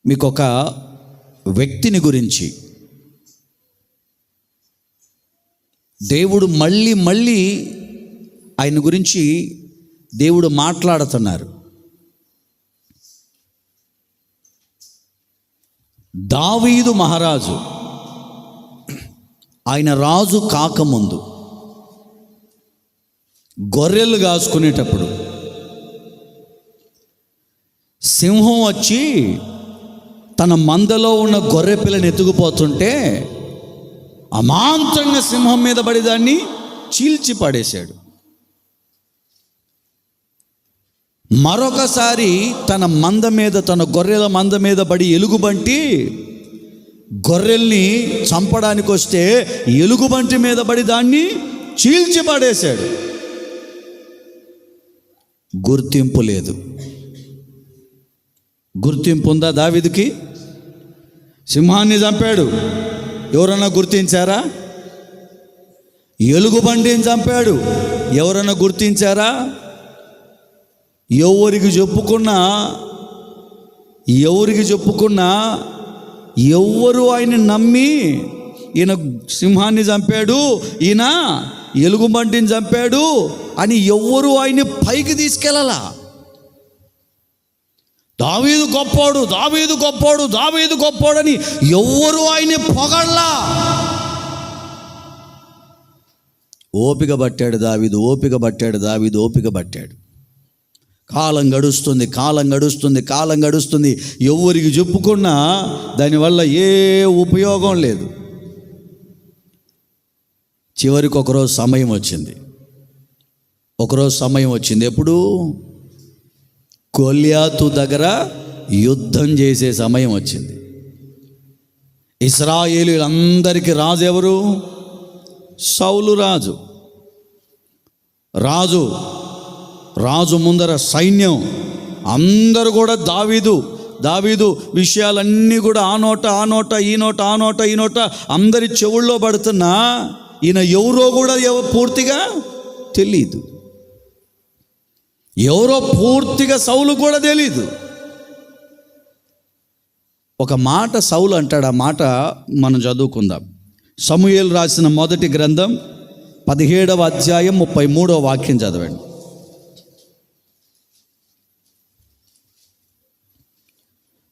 మీకు ఒక వ్యక్తిని గురించి దేవుడు మళ్ళీ ఆయన గురించి దేవుడు మాట్లాడుతున్నారు. దావీదు మహారాజు ఆయన రాజు కాకముందు గొర్రెలు కాసుకునేటప్పుడు సింహం వచ్చి తన మందలో ఉన్న గొర్రె పిల్లని ఎత్తుకుపోతుంటే అమాంతంగా సింహం మీద పడి దాన్ని చీల్చి పడేశాడు. మరొకసారి తన గొర్రెల మంద మీద పడి ఎలుగుబంటి గొర్రెల్ని చంపడానికి వస్తే ఎలుగుబంటి మీద పడి దాన్ని చీల్చి పడేశాడు. గుర్తింపు లేదు. గుర్తింపు ఉందా దావీదుకి? సింహాన్ని చంపాడు, ఎవరన్నా గుర్తించారా? ఎలుగుబంటిని చంపాడు, ఎవరన్నా గుర్తించారా? ఎవరికి చెప్పుకున్నా ఎవరు ఆయన నమ్మి ఈయన సింహాన్ని చంపాడు, ఈయన ఎలుగుబంటిని చంపాడు అని ఎవ్వరు ఆయన్ని పైకి తీసుకెళ్ళాలా. దావీదు గొప్పోడు అని ఎవ్వరు ఆయన్ని పొగళ్ళా. ఓపిక పట్టాడు దావీదు. కాలం గడుస్తుంది. ఎవరికి చెప్పుకున్నా దానివల్ల ఏ ఉపయోగం లేదు. చివరికి ఒకరోజు సమయం వచ్చింది. ఎప్పుడు? గొల్యాతు దగ్గర యుద్ధం చేసే సమయం వచ్చింది. ఇశ్రాయేలీయులందరికీ రాజు ఎవరు? సౌలు రాజు ముందర సైన్యం అందరూ కూడా దావీదు విషయాలన్నీ కూడా ఆ నోట ఈ నోట అందరి చెవుల్లో పడుతున్నా ఈయన ఎవరో కూడా పూర్తిగా తెలీదు. సౌలు కూడా తెలీదు. ఒక మాట సౌలు అంటాడు, ఆ మాట మనం చదువుకుందాం. సమూయేలు రాసిన మొదటి గ్రంథం 17వ అధ్యాయం 33వ వాక్యం చదవండి.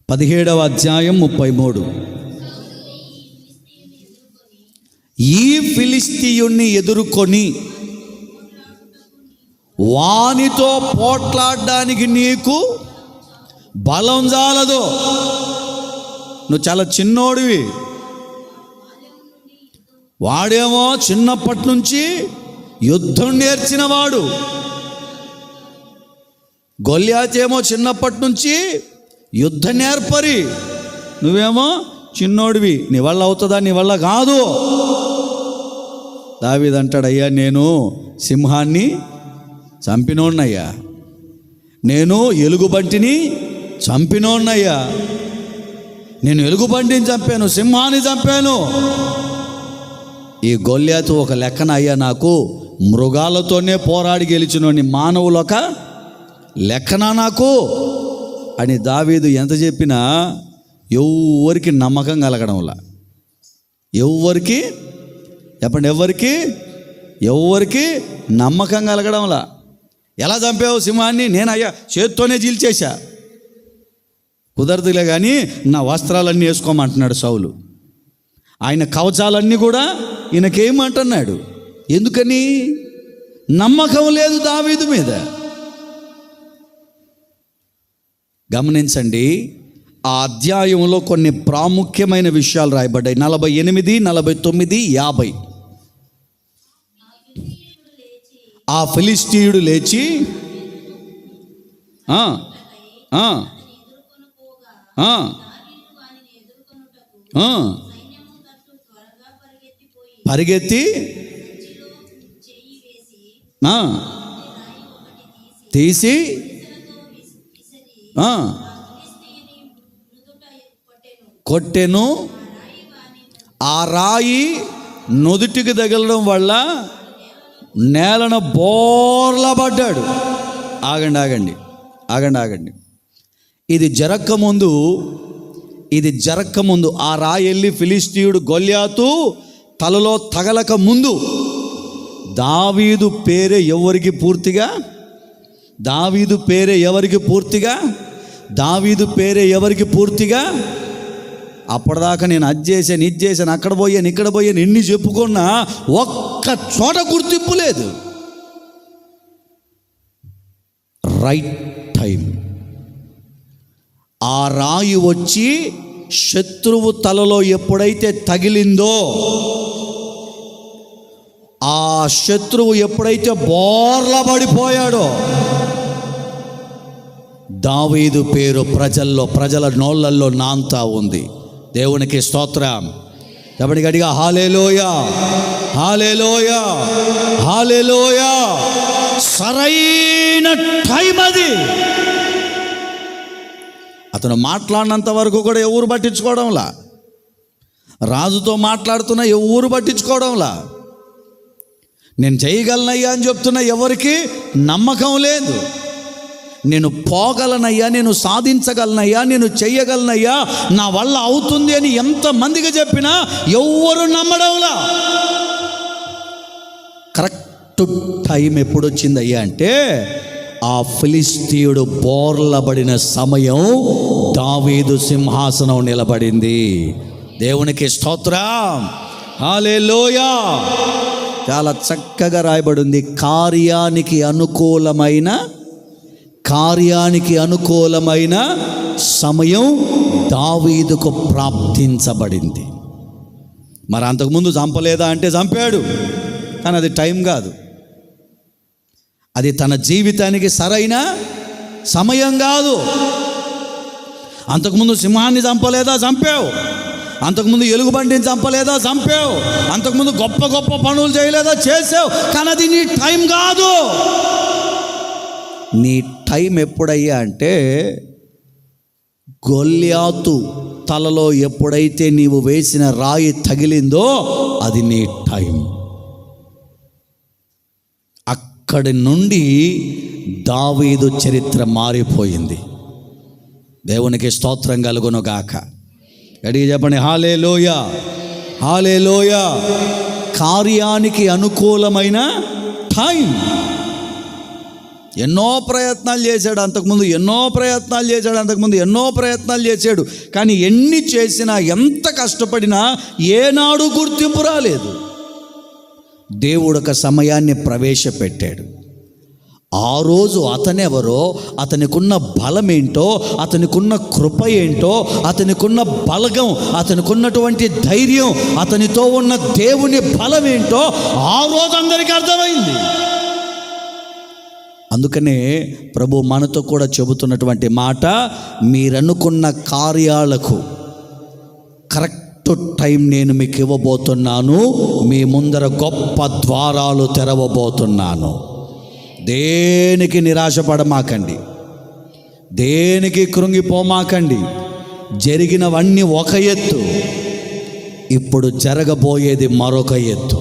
పదిహేడవ అధ్యాయం 33. ఈ ఫిలిష్తీయుణ్ణి ఎదుర్కొని వానితో పోట్లాడడానికి నీకు బలం చాలదు. నువ్వు చాలా చిన్నోడివి. వాడేమో చిన్నప్పటి నుంచి యుద్ధం నేర్చినవాడు. గొల్యాతు ఏమో చిన్నప్పటి నుంచి యుద్ధ నేర్పరి. నువ్వేమో చిన్నోడివి. నీ వల్ల అవుతుందా? నీ వల్ల కాదు. దావీదు అంటాడు, అయ్యా నేను సింహాన్ని చంపినోన్నయ్యా, నేను ఎలుగుబంటిని చంపినోన్నయ్యా, నేను ఎలుగుబంటిని చంపాను, సింహాన్ని చంపాను. ఈ గొల్యాతు ఒక లెక్కన అయ్యా నాకు మృగాలతోనే పోరాడి గెలిచినోని, మానవులు ఒక లెక్కన నాకు అని దావీదు ఎంత చెప్పినా ఎవరికి నమ్మకం కలగడంలా. ఎవరికి నమ్మకం కలగడంలా. ఎలా చంపావు సింహాన్ని? నేనయ్యా చేత్తోనే చీల్చేశా. కుదరదులే కానీ నా వస్త్రాలన్నీ వేసుకోమంటున్నాడు సౌలు. ఆయన కవచాలన్నీ కూడా ఈయనకేమంటున్నాడు. ఎందుకని? నమ్మకం లేదు దావీదు మీద. గమనించండి, ఆ అధ్యాయంలో కొన్ని ప్రాముఖ్యమైన విషయాలు రాయబడ్డాయి. 48, 49, 50. ఆ ఫిలిష్తీయుడు లేచి పరిగెత్తి తీసి కొట్టెను. ఆ రాయి నుదుటికి తగలడం వల్ల నేలన బోర్లా పడ్డాడు. ఆగండి. ఇది జరగకముందు ఇది జరగకముందు, ఆ రాయి వెళ్ళి ఫిలిష్తీయుడు గొల్యాతు తలలో తగలక ముందు దావీదు పేరే ఎవరికి పూర్తిగా అప్పటిదాకా నేను అది చేశాను అక్కడ పోయాను ఇక్కడ పోయాను ఎన్ని చెప్పుకున్నా ఒక్క చోట గుర్తింపు లేదు. Right time. ఆ రాయి వచ్చి శత్రువు తలలో ఎప్పుడైతే తగిలిందో, ఆ శత్రువు ఎప్పుడైతే బోర్లా పడిపోయాడో, దావీదు పేరు ప్రజల నోళ్ళల్లో నాంతా ఉంది. దేవునికి స్తోత్రం. చెప్పండి గట్టిగా హల్లెలూయా, హల్లెలూయా, హల్లెలూయా. సరైన టైం అది. అతను మాట్లాడినంత వరకు కూడా ఎవరు పట్టించుకోవడంలా, రాజుతో మాట్లాడుతున్నా ఎవరు పట్టించుకోవడంలా, నేను చేయగలనయ్యా అని చెప్తున్నా ఎవరికి నమ్మకం లేదు. నేను పోగలనయ్యా, నేను సాధించగలనయ్యా, నేను చెయ్యగలనయ్యా, నా వల్ల అవుతుంది అని ఎంతమందికి చెప్పినా ఎవ్వరు నమ్మడంలా. కరెక్ట్ టైం ఎప్పుడు వచ్చిందయ్యా అంటే, ఆ ఫిలిష్తీయుడు బోర్లబడిన సమయం దావీదు సింహాసనం నిలబడింది. దేవునికి స్తోత్రం, హల్లెలూయా. చాలా చక్కగా రాయబడింది. కార్యానికి అనుకూలమైన సమయం దావీదుకు ప్రాప్తించబడింది. మరి అంతకుముందు చంపలేదా అంటే చంపాడు, కానీ అది టైం కాదు. అది తన జీవితానికి సరైన సమయం కాదు. అంతకుముందు సింహాన్ని చంపలేదా, చంపావు. అంతకుముందు ఎలుగుబంటిని చంపలేదా, చంపావు. అంతకుముందు గొప్ప గొప్ప పనులు చేయలేదా, చేసావు. కానీ అది నీ టైం కాదు. నీ టైం ఎప్పుడయ్యా అంటే, గొల్యాతు తలలో ఎప్పుడైతే నీవు వేసిన రాయి తగిలిందో అది నీ టైం. అక్కడి నుండి దావీదు చరిత్ర మారిపోయింది. దేవునికి స్తోత్రం కలుగును గాక. గట్టిగా చెప్పండి హల్లెలూయా, హల్లెలూయా. కార్యానికి అనుకూలమైన టైం. ఎన్నో ప్రయత్నాలు చేశాడు అంతకుముందు, ఎన్నో ప్రయత్నాలు చేశాడు. కానీ ఎన్ని చేసినా, ఎంత కష్టపడినా ఏనాడు గుర్తింపు రాలేదు. దేవుడు ఒక సమయాన్ని ప్రవేశపెట్టాడు. ఆ రోజు అతనెవరో, అతనికున్న బలమేంటో, అతనికున్న కృప ఏంటో, అతనికున్న బలగం, అతనికున్నటువంటి ధైర్యం, అతనితో ఉన్న దేవుని బలమేంటో ఆ రోజు అందరికీ అర్థమైంది. అందుకనే ప్రభు మనతో కూడా చెబుతున్నటువంటి మాట, మీరనుకున్న కార్యాలకు కరెక్ట్ టైం నేను మీకు ఇవ్వబోతున్నాను. మీ ముందర గొప్ప ద్వారాలు తెరవబోతున్నాను. దేనికి నిరాశపడమాకండి, దేనికి కృంగిపోమాకండి. జరిగినవన్నీ ఒక ఎత్తు, ఇప్పుడు జరగబోయేది మరొక ఎత్తు.